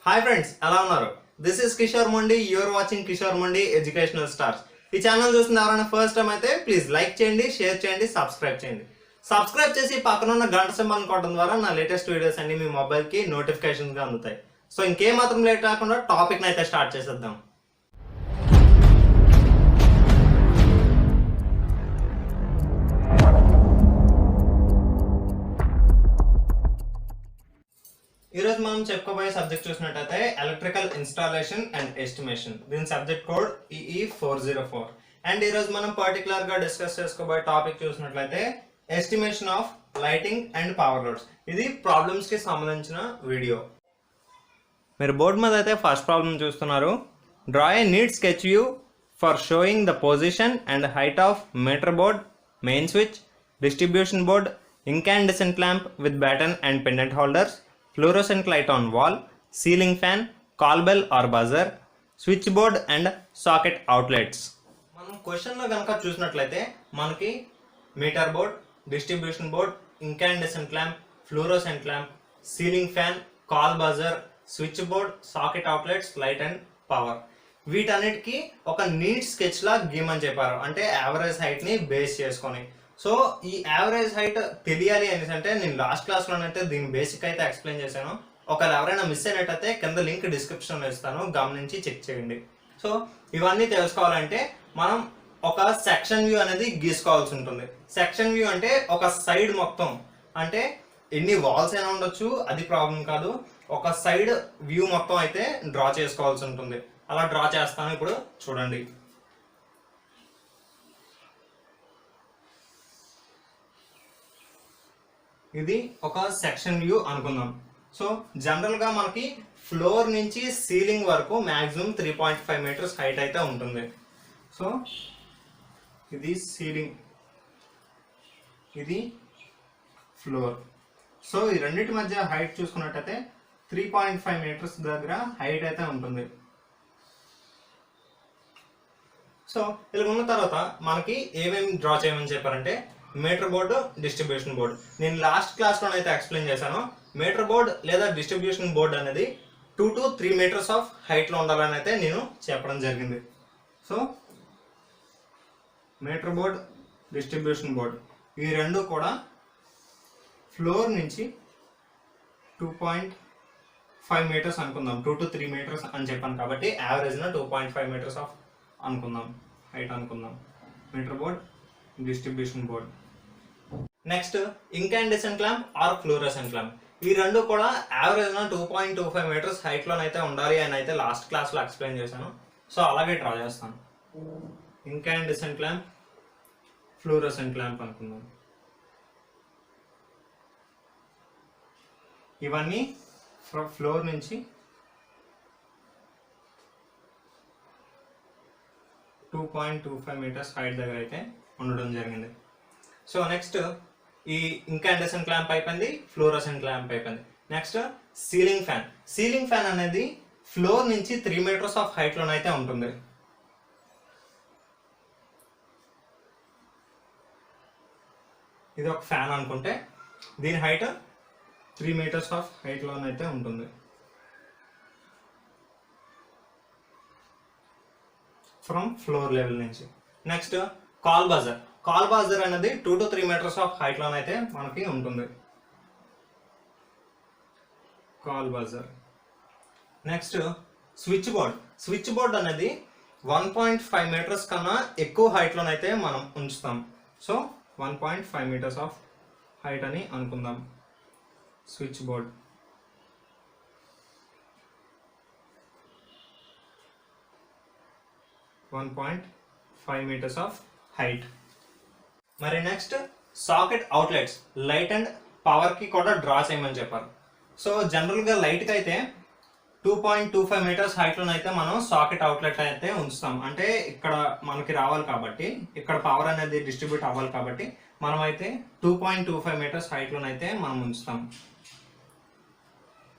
Hi friends, ఎలా ఉన్నారు? This is Kishore మొండి. యూఆర్ వాచింగ్ కిషోర్ మొండి ఎడ్యుకేషనల్ స్టార్స్. ఈ ఛానల్ చూస్తున్న ఎవరైనా ఫస్ట్ టైం అయితే ప్లీజ్ లైక్ చేయండి, షేర్ చేయండి, సబ్స్క్రైబ్ చేయండి. సబ్స్క్రైబ్ చేసి పక్కన ఉన్న గంట సింబల్ కొట్టడం ద్వారా నా లేటెస్ట్ వీడియోస్ అన్ని మీ మొబైల్కి నోటిఫికేషన్గా అందుతాయి. సో ఇంకేం మాత్రం లేట్ కాకుండా టాపిక్ని అయితే స్టార్ట్ చేసేద్దాం. ఈరోజు మనం చెప్పుకోబోయే సబ్జెక్ట్ చూసినట్టయితే ఎలక్ట్రికల్ ఇన్స్టాలేషన్ అండ్ ఎస్టిమేషన్. దీని సబ్జెక్ట్ కోడ్ EE404. అండ్ ఈరోజు మనం పర్టికులర్ గా డిస్కస్ చేసుకోబోయే టాపిక్ చూసినట్లయితే estimation of lighting and power loads. ఇది ప్రాబ్లమ్స్ కి సంబంధించిన వీడియో. మీరు బోర్డు మీద అయితే ఫస్ట్ ప్రాబ్లం చూస్తున్నారు. Draw a neat sketch view for showing the position and height of meter board, main switch, distribution board, incandescent lamp with batten and pendant holders, fluorescent light on wall, ceiling fan, call bell or buzzer, switchboard and socket outlets. మనం క్వశ్చన్లో కనుక చూసినట్లయితే మనకి meter board, distribution board, incandescent lamp, fluorescent lamp, ceiling fan, call buzzer, switch board, socket outlets, light and power, వీటన్నిటికీ ఒక neat sketch లా గీమని చెప్పారు. అంటే యావరేజ్ హైట్ ని బేస్ చేసుకొని. సో ఈ యావరేజ్ హైట్ తెలియాలి అనేసి అంటే నేను లాస్ట్ క్లాస్లోనైతే దీని బేసిక్ అయితే ఎక్స్ప్లెయిన్ చేశాను. ఒకవేళ ఎవరైనా మిస్ అయినట్టయితే కింద లింక్ డిస్క్రిప్షన్లో ఇస్తాను, గమనించి చెక్ చేయండి. సో ఇవన్నీ తెలుసుకోవాలంటే మనం ఒక సెక్షన్ వ్యూ అనేది గీసుకోవాల్సి ఉంటుంది. సెక్షన్ వ్యూ అంటే ఒక సైడ్ మొత్తం, అంటే ఎన్ని వాల్స్ అయినా ఉండొచ్చు, అది ప్రాబ్లం కాదు. ఒక సైడ్ వ్యూ మొత్తం అయితే డ్రా చేసుకోవాల్సి ఉంటుంది. అలా డ్రా చేస్తాను. ఇప్పుడు చూడండి. ఇది ఒక సెక్షన్ వ్యూ అనుకుందాం. సో జనరల్ గా మనకి ఫ్లోర్ నుంచి సీలింగ్ వరకు మాక్సిమం 3.5 మీటర్స్ హైట్ అయితే ఉంటుంది. సో ఇది సీలింగ్, ఇది ఫ్లోర్. సో ఈ రెండింటి మధ్య హైట్ చూసుకున్నట్టయితే 3.5 మీటర్స్ దగ్గర హైట్ అయితే ఉంటుంది. సో ఇలా ఉన్న తర్వాత మనకి ఏమేమి డ్రా చేయమని చెప్పారంటే మీటర్ బోర్డు, డిస్ట్రిబ్యూషన్ బోర్డు. నేను లాస్ట్ క్లాస్లోనైతే ఎక్స్ప్లెయిన్ చేశాను. మీటర్ బోర్డ్ లేదా డిస్ట్రిబ్యూషన్ బోర్డ్ అనేది 2 to 3 మీటర్స్ ఆఫ్ హైట్లో ఉండాలని అయితే నేను చెప్పడం జరిగింది. So meter board, distribution board ఈ రెండు కూడా ఫ్లోర్ నుంచి 2.5 మీటర్స్ అనుకుందాం. 2 to 3 మీటర్స్ అని చెప్పాను కాబట్టి యావరేజ్న 2.5 మీటర్స్ ఆఫ్ అనుకుందాం, హైట్ అనుకుందాం. Meter board, distribution board. Next incandescent lamp or fluorescent lamp. ఈ రెండు కూడా యావరేజ్ 2.25 మీటర్స్ హైట్ లోనైతే ఉండాలి అని అయితే లాస్ట్ క్లాస్ లో ఎక్స్ప్లెయిన్ చేశాను. సో అలాగే డ్రా చేస్తాను. incandescent ల్యాంప్, ఫ్లోరోసెంట్ ల్యాంప్ అనుకుందాం. ఇవన్నీ ఫ్లోర్ నుంచి 2.25 మీటర్స్ హైట్ దగ్గర అయితే ఉండడం జరిగింది. సో నెక్స్ట్ ఈ incandescent ల్యాంప్ అయిపోయింది, ఫ్లోరోసెంట్ ల్యాంప్ అయిపోయింది. Next ceiling fan. Ceiling fan అనేది ఫ్లోర్ నుంచి 3 మీటర్స్ ఆఫ్ హైట్ లోనైతే ఉంటుంది. ఇది ఒక ఫ్యాన్ అనుకుంటే దీని హైట్ 3 మీటర్స్ ఆఫ్ హైట్ లోనైతే ఉంటుంది ఫ్రమ్ ఫ్లోర్ లెవెల్ నుంచి. Next call buzzer. Call buzzer అనేది 2 to 3 మీటర్స్ ఆఫ్ హైట్ లోనైతే మనకి ఉంటుంది. Call buzzer. Next switch board. Switch board అనేది 1.5 మీటర్స్ కన్నా ఎక్కువ హైట్ లోనైతే మనం ఉంచుతాం. సో 1.5 మీటర్స్ ఆఫ్ హైట్ అని అనుకుందాం. Switch board. .5 metres of height. మరి next socket outlets. Light and power కి కూడా డ్రా చేయమని చెప్పారు. సో జనరల్ గా లైట్ కి అయితే 2.25 మీటర్స్ హైట్ లోనైతే మనం సాకెట్ అవుట్లెట్ అయితే ఉంచుతాం. అంటే ఇక్కడ మనకి రావాలి కాబట్టి, ఇక్కడ పవర్ అనేది డిస్ట్రిబ్యూట్ అవ్వాలి కాబట్టి మనం అయితే 2.25 మీటర్స్ హైట్ లోనైతే మనం ఉంచుతాం.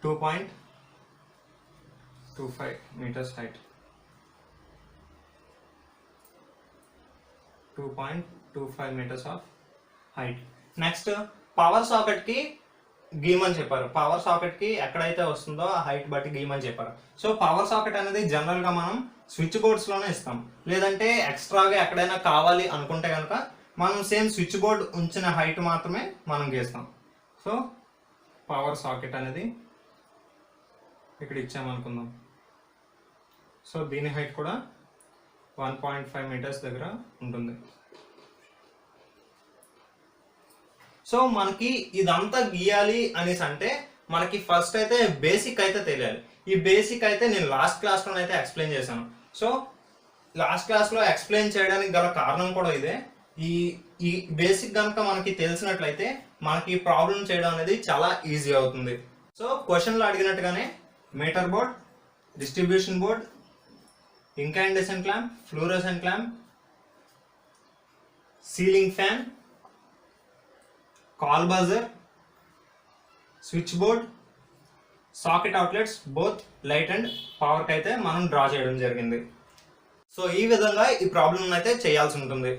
2.25 metres height. 2.25 metres of height. Next power socket కి గీమని చెప్పారు. పవర్ సాకెట్ కి ఎక్కడైతే వస్తుందో ఆ హైట్ బట్టి గీమని చెప్పారు. సో పవర్ సాకెట్ అనేది జనరల్ గా మనం స్విచ్ బోర్డ్స్ లోనే ఇస్తాం. లేదంటే ఎక్స్ట్రాగా ఎక్కడైనా కావాలి అనుకుంటే కనుక మనం సేమ్ స్విచ్ బోర్డ్ ఉంచిన హైట్ మాత్రమే మనం గీస్తాం. సో పవర్ సాకెట్ అనేది ఇక్కడ ఇచ్చామనుకుందాం. సో దీని హైట్ కూడా 1.5 మీటర్స్ దగ్గర ఉంటుంది. సో మనకి ఇదంతా గీయాలి అనేసి అంటే మనకి ఫస్ట్ అయితే బేసిక్ అయితే తెలియాలి. ఈ బేసిక్ అయితే నేను లాస్ట్ క్లాస్లోనైతే ఎక్స్ప్లెయిన్ చేశాను. సో లాస్ట్ క్లాస్లో ఎక్స్ప్లెయిన్ చేయడానికి గల కారణం కూడా ఇదే. ఈ ఈ బేసిక్ కనుక మనకి తెలిసినట్లయితే మనకి ప్రాబ్లం చేయడం అనేది చాలా ఈజీ అవుతుంది. సో క్వశ్చన్లో అడిగినట్టుగానే meter board, distribution board, incandescent lamp, fluorescent lamp, ceiling fan, call buzzer, switchboard, socket outlets, both light and power కి అయితే మనం డ్రా చేయడం జరిగింది. సో ఈ విధంగా ఈ ప్రాబ్లం అయితే చేయాల్సి ఉంటుంది.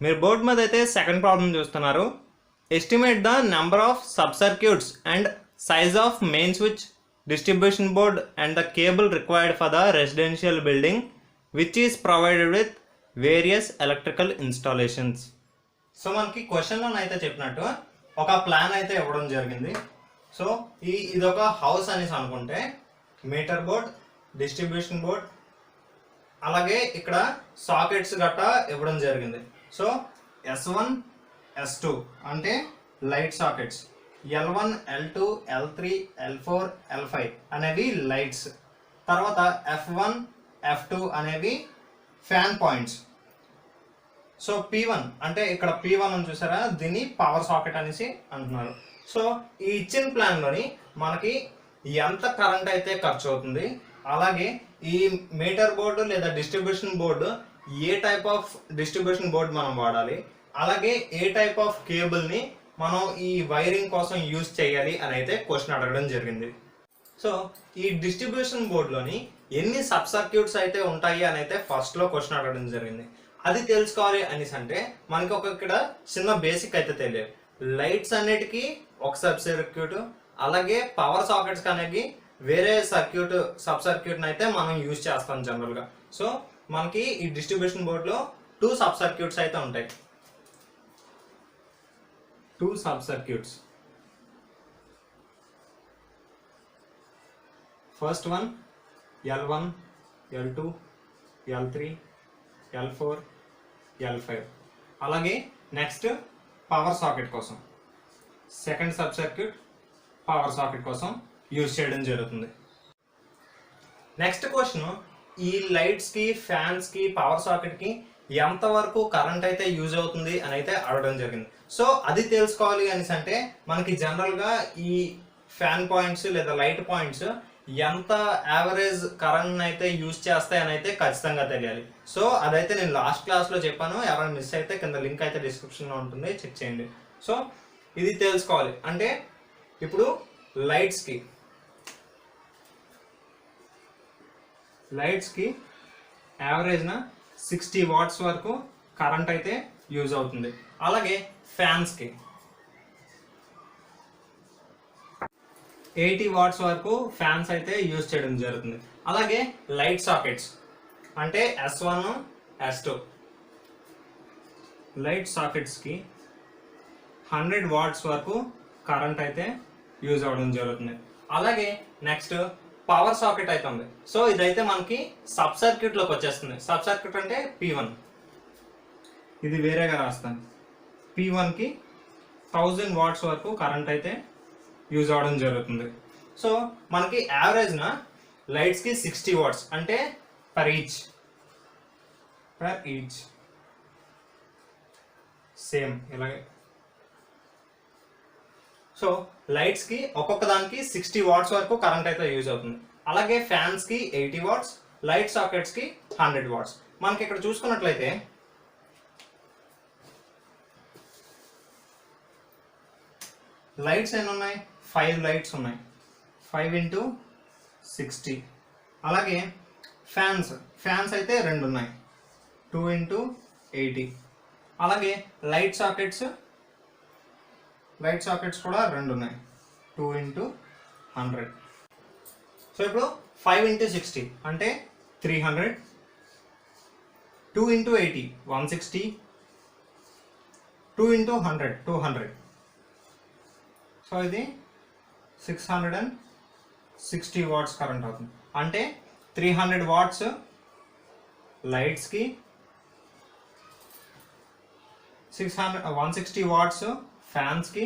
మీరు బోర్డు మీద అయితే సెకండ్ ప్రాబ్లం చూస్తున్నారు. Estimate the number of sub circuits and size of main switch, distribution board and the cable required for the residential building which is provided with various electrical installations. So మనకి క్వశ్చన్లో అయితే చెప్పినట్టు ఒక plan అయితే ఇవ్వడం జరిగింది. So ఇదొక house అనేసి అనుకుంటే మీటర్ బోర్డ్, డిస్ట్రిబ్యూషన్ బోర్డ్, అలాగే ఇక్కడ సాకెట్స్ గట్టా ఇవ్వడం జరిగింది. సో S1, S2 అంటే light sockets, L1, L2, L3, L4, L5 అనేవి లైట్స్. తర్వాత F1, F2 అనేవి ఫ్యాన్ పాయింట్స్. సో P1 అంటే ఇక్కడ P1 అని చూసారా, దీన్ని పవర్ సాకెట్ అనేసి అంటున్నారు. సో ఈ ఇచ్చిన ప్లాన్లోని మనకి ఎంత కరెంట్ అయితే ఖర్చు అవుతుంది, అలాగే ఈ మీటర్ బోర్డు లేదా distribution board A type of distribution board మనం వాడాలి, అలాగే ఏ టైప్ ఆఫ్ కేబుల్ని మనం ఈ వైరింగ్ కోసం యూజ్ చేయాలి అని అయితే క్వశ్చన్ అడగడం జరిగింది. సో ఈ డిస్ట్రిబ్యూషన్ బోర్డులోని ఎన్ని సబ్ సర్క్యూట్స్ అయితే ఉంటాయి అని అయితే ఫస్ట్లో క్వశ్చన్ అడగడం జరిగింది. అది తెలుసుకోవాలి అనేసి అంటే మనకి ఇక్కడ చిన్న బేసిక్ అయితే తెలియదు. లైట్స్ అన్నిటికీ ఒక సబ్ సర్క్యూట్, అలాగే పవర్ సాకెట్స్ అనేది వేరే సర్క్యూట్, సబ్ సర్క్యూట్ని అయితే మనం యూజ్ చేస్తాం జనరల్గా. సో మనకి ఈ డిస్ట్రిబ్యూషన్ బోర్డులో 2 సబ్ సర్క్యూట్స్ అయితే ఉంటాయి. 2 sub circuits. First one L1, L2, L3, L4, L5. అలాగే నెక్స్ట్ పవర్ సాకెట్ కోసం second sub circuit power socket కోసం యూజ్ చేయడం జరుగుతుంది. నెక్స్ట్ క్వశ్చన్, ఈ లైట్స్కి, ఫ్యాన్స్కి, పవర్ సాకెట్కి ఎంతవరకు కరెంట్ అయితే యూజ్ అవుతుంది అని అయితే అడగడం జరిగింది. సో అది తెలుసుకోవాలి అనేసి అంటే మనకి జనరల్గా ఈ ఫ్యాన్ పాయింట్స్ లేదా లైట్ పాయింట్స్ ఎంత యావరేజ్ కరెంట్ అయితే యూజ్ చేస్తాయి అని అయితే ఖచ్చితంగా తెలియాలి. సో అదైతే నేను లాస్ట్ క్లాస్లో చెప్పాను. ఎవరైనా మిస్ అయితే కింద లింక్ అయితే డిస్క్రిప్షన్లో ఉంటుంది, చెక్ చేయండి. సో ఇది తెలుసుకోవాలి అంటే ఇప్పుడు లైట్స్కి యావరేజ్న 60 వాట్స్ వరకు కరెంట్ అయితే యూజ్ అవుతుంది. అలాగే ఫ్యాన్స్కి 80 వాట్స్ వరకు ఫ్యాన్స్ అయితే యూజ్ చేయడం జరుగుతుంది. అలాగే లైట్ సాకెట్స్ అంటే S1, S2 లైట్ సాకెట్స్కి 100 వాట్స్ వరకు కరెంట్ అయితే యూజ్ అవ్వడం జరుగుతుంది. అలాగే నెక్స్ట్ పవర్ సాకెట్ అయితే ఉంది. సో ఇదైతే మనకి సబ్ సర్క్యూట్లోకి వచ్చేస్తుంది. సబ్ సర్క్యూట్ అంటే P1, ఇది వేరేగా రాస్తాను. P1కి 1000 వాట్స్ వరకు కరెంట్ అయితే యూజ్ అవ్వడం జరుగుతుంది. సో మనకి యావరేజ్న లైట్స్కి 60 వాట్స్ అంటే పర్ ఈచ్ సేమ్ ఇలాగే. సో లైట్స్కి ఒక్కొక్క దానికి 60 వాట్స్ వరకు కరెంట్ అయితే యూజ్ అవుతుంది. అలాగే ఫ్యాన్స్కి 80 వాట్స్, లైట్ సాకెట్స్కి 100 వాట్స్. మనకి ఇక్కడ చూసుకున్నట్లయితే లైట్స్ ఎన్ని ఉన్నాయి? 5 లైట్స్ ఉన్నాయి. 5 × 60. అలాగే ఫ్యాన్స్ అయితే 2 ఉన్నాయి. 2 × 80. అలాగే లైట్ సాకెట్స్ లైట్ సాకెట్స్ కూడా 2 ఉన్నాయి, 2 × 100. సో ఇప్పుడు 5 × 60 అంటే 300, 2 × 80 160, 2 × 100 200. సో ఇది 660 వాట్స్ కరెంట్ అవుతుంది. అంటే 300 వాట్స్ లైట్స్కి, 160 వాట్స్ ఫ్యాన్స్కి,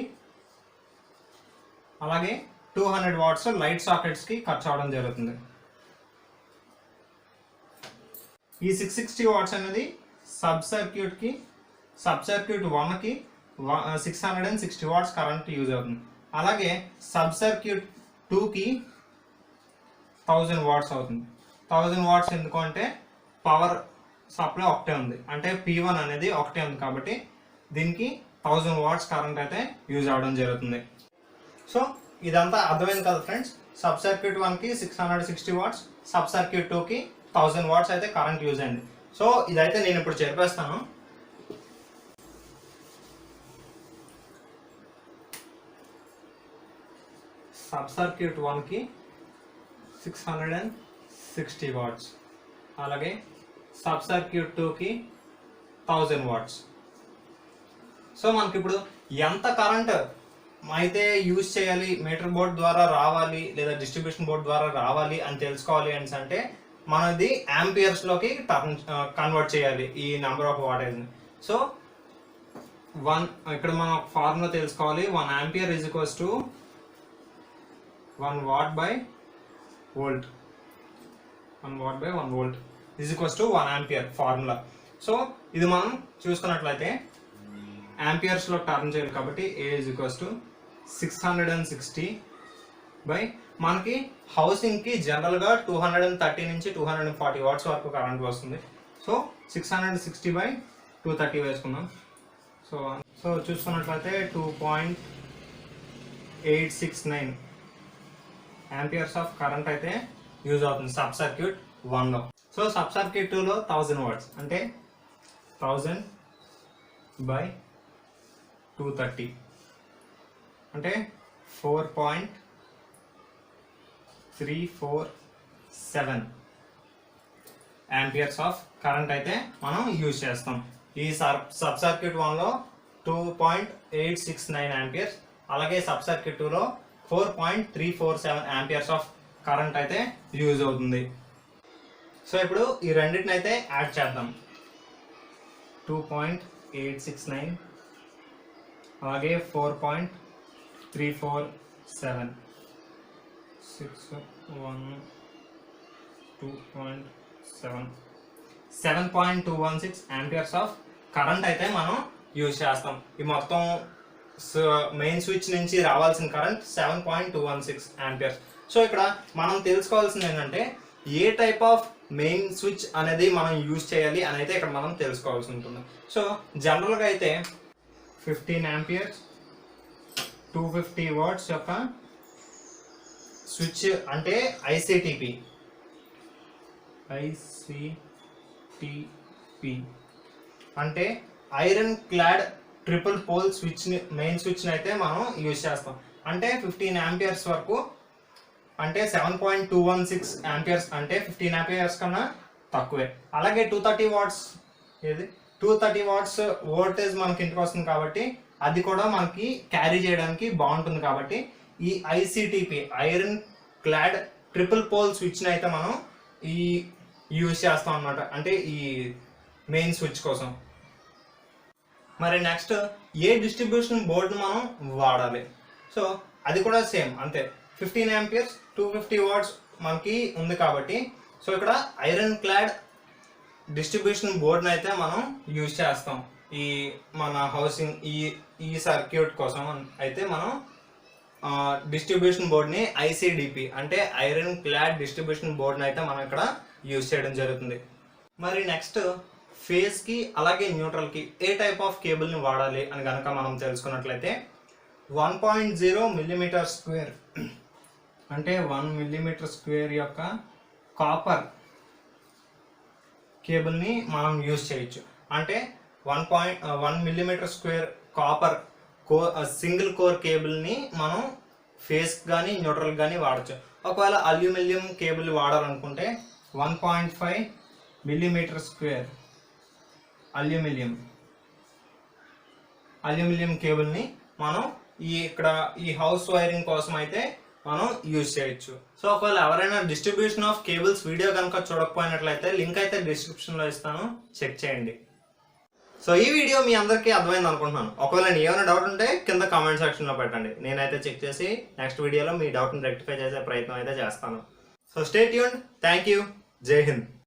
అలాగే 200 వాట్స్ లైట్ సాకెట్స్కి ఖర్చు అవడం జరుగుతుంది. ఈ 660 వాట్స్ అనేది సబ్ సర్క్యూట్ 1కి 660 వాట్స్ కరెంట్ యూజ్ అవుతుంది. అలాగే సబ్ సర్క్యూట్ 2కి 1000 వాట్స్ అవుతుంది. 1000 వాట్స్ ఎందుకు అంటే పవర్ సప్లై ఒకటే ఉంది, అంటే P1 అనేది ఒకటే ఉంది కాబట్టి దీనికి 1000 వాట్స్ కరెంట్ అయితే యూజ్ అవడం జరుగుతుంది. సో ఇదంతా అర్థమైంది కదా ఫ్రెండ్స్. సబ్ సర్క్యూట్ 1కి 660 వాట్స్, సబ్ సర్క్యూట్ 2కి 1000 వాట్స్ అయితే కరెంట్ యూజ్ అయింది. సో ఇదైతే నేను ఇప్పుడు చెప్పేస్తాను. సబ్ సర్క్యూట్ 1కి 660 వాట్స్, అలాగే సబ్ సర్క్యూట్ 2కి 1000 వాట్స్. సో మనకి ఇప్పుడు ఎంత కరెంట్ అయితే యూజ్ చేయాలి, మీటర్ బోర్డ్ ద్వారా రావాలి లేదా డిస్ట్రిబ్యూషన్ బోర్డ్ ద్వారా రావాలి అని తెలుసుకోవాలి అంటే మనది యాంపియర్స్లోకి కన్వర్ట్ చేయాలి ఈ నెంబర్ ఆఫ్ వాటేజ్ని. సో ఇక్కడ మనం ఫార్ములా తెలుసుకోవాలి. 1 ampere is equals to 1 watt by volt. 1 watt by 1 volt is equals to 1 ampere formula. So ఇది మనం చూసుకున్నట్లయితే ఆంపియర్స్లో టర్న్ చేయాలి కాబట్టి A is equals to 660 by మనకి హౌసింగ్కి జనరల్గా 230 నుంచి 240 వాట్స్ వరకు కరెంట్ వస్తుంది. సో 660 బై 230 వేసుకుందాం. సో చూసుకున్నట్లయితే 2.869 ఆంపియర్స్ ఆఫ్ కరెంట్ అయితే యూజ్ అవుతుంది సబ్ సర్క్యూట్ 1లో. సో సబ్ సర్క్యూట్ 2లో 1000 వాట్స్ అంటే 1000 బై 230 అంటే 4.347 ఆంపియర్స్ ఆఫ్ కరెంట్ అయితే మనం యూజ్ చేస్తాం. ఈ సబ్ సర్క్యూట్ 1లో 2.869 ఆంపియర్స్, అలాగే సబ్ సర్క్యూట్ 2లో 4.347 ఆంపియర్స్ ఆఫ్ కరెంట్ అయితే యూజ్ అవుతుంది. సో ఇప్పుడు ఈ రెండింటిని అయితే యాడ్ చేద్దాం. 2.869 అలాగే 4.347 7.216 ఆంపియర్స్ ఆఫ్ కరెంట్ అయితే మనం యూజ్ చేస్తాం. ఈ మొత్తం మెయిన్ స్విచ్ నుంచి రావాల్సిన కరెంట్ 7.216 ఆంపియర్స్. సో ఇక్కడ మనం తెలుసుకోవాల్సింది ఏంటంటే ఏ టైప్ ఆఫ్ మెయిన్ స్విచ్ అనేది మనం యూజ్ చేయాలి అని అయితే ఇక్కడ మనం తెలుసుకోవాల్సి ఉంటుంది. సో జనరల్గా అయితే 15 ఆంపియర్స్ 250 వాట్స్ యొక్క స్విచ్ అంటే ఐసిటిపి అంటే ఐరన్ క్లాడ్ ట్రిపుల్ పోల్ స్విచ్ని మెయిన్ స్విచ్ని అయితే మనం యూజ్ చేస్తాం. అంటే 15 ఆంపియర్స్ వరకు అంటే 7.216 ఆంపియర్స్ అంటే 15 ఆంపియర్స్ కన్నా తక్కువే. అలాగే 230 వాట్స్ 230 వాట్స్ వోల్టేజ్ మనకి ఇంటికి వస్తుంది కాబట్టి అది కూడా మనకి క్యారీ చేయడానికి బాగుంటుంది. కాబట్టి ఈ ఐసిటిపి ఐరన్ క్లాడ్ ట్రిపుల్ పోల్ స్విచ్ని అయితే మనం యూజ్ చేస్తాం అన్నమాట, అంటే ఈ మెయిన్ స్విచ్ కోసం. మరి నెక్స్ట్ ఏ డిస్ట్రిబ్యూషన్ బోర్డు మనం వాడాలి? సో అది కూడా సేమ్ అంతే, 15 ఆంపియర్స్ 250 వాట్స్ మనకి ఉంది కాబట్టి సో ఇక్కడ ఐరన్ క్లాడ్ డిస్ట్రిబ్యూషన్ బోర్డుని అయితే మనం యూజ్ చేస్తాం. ఈ మన హౌసింగ్ ఈ సర్క్యూట్ కోసం అయితే మనం డిస్ట్రిబ్యూషన్ బోర్డ్ని ఐసిడిపి అంటే ఐరన్ క్లాడ్ డిస్ట్రిబ్యూషన్ బోర్డ్ని అయితే మనం ఇక్కడ యూజ్ చేయడం జరుగుతుంది. మరి నెక్స్ట్ ఫేజ్కి అలాగే న్యూట్రల్కి ఏ టైప్ ఆఫ్ కేబుల్ని వాడాలి అని కనుక మనం తెలుసుకున్నట్లయితే 1.0 మిల్లీమీటర్ స్క్వేర్ అంటే 1 మిల్లీమీటర్ స్క్వేర్ యొక్క కాపర్ కేబుల్ని మనం యూజ్ చేయొచ్చు. అంటే 1 millimetre square copper single core కేబుల్ని మనం ఫేస్ కానీ న్యూట్రల్ కానీ వాడచ్చు. ఒకవేళ అల్యూమినియం కేబుల్ వాడాలనుకుంటే 1.5 మిల్లీమీటర్ స్క్వేర్ అల్యూమినియం కేబుల్ని మనం ఈ హౌస్ వైరింగ్ కోసం అయితే మనం యూజ్ చేయొచ్చు. సో ఒకవేళ ఎవరైనా డిస్ట్రిబ్యూషన్ ఆఫ్ కేబుల్స్ వీడియో కనుక చూడకపోయినట్లయితే లింక్ అయితే డిస్క్రిప్షన్లో ఇస్తాను, చెక్ చేయండి. సో ఈ వీడియో మీ అందరికీ అర్థమైంది అనుకుంటున్నాను. ఒకవేళ ఏమైనా డౌట్ ఉంటే కింద కామెంట్ సెక్షన్లో పెట్టండి, నేనైతే చెక్ చేసి నెక్స్ట్ వీడియోలో మీ డౌట్ని రెక్టిఫై చేసే ప్రయత్నం అయితే చేస్తాను. So stay tuned. Thank you. జై హింద్.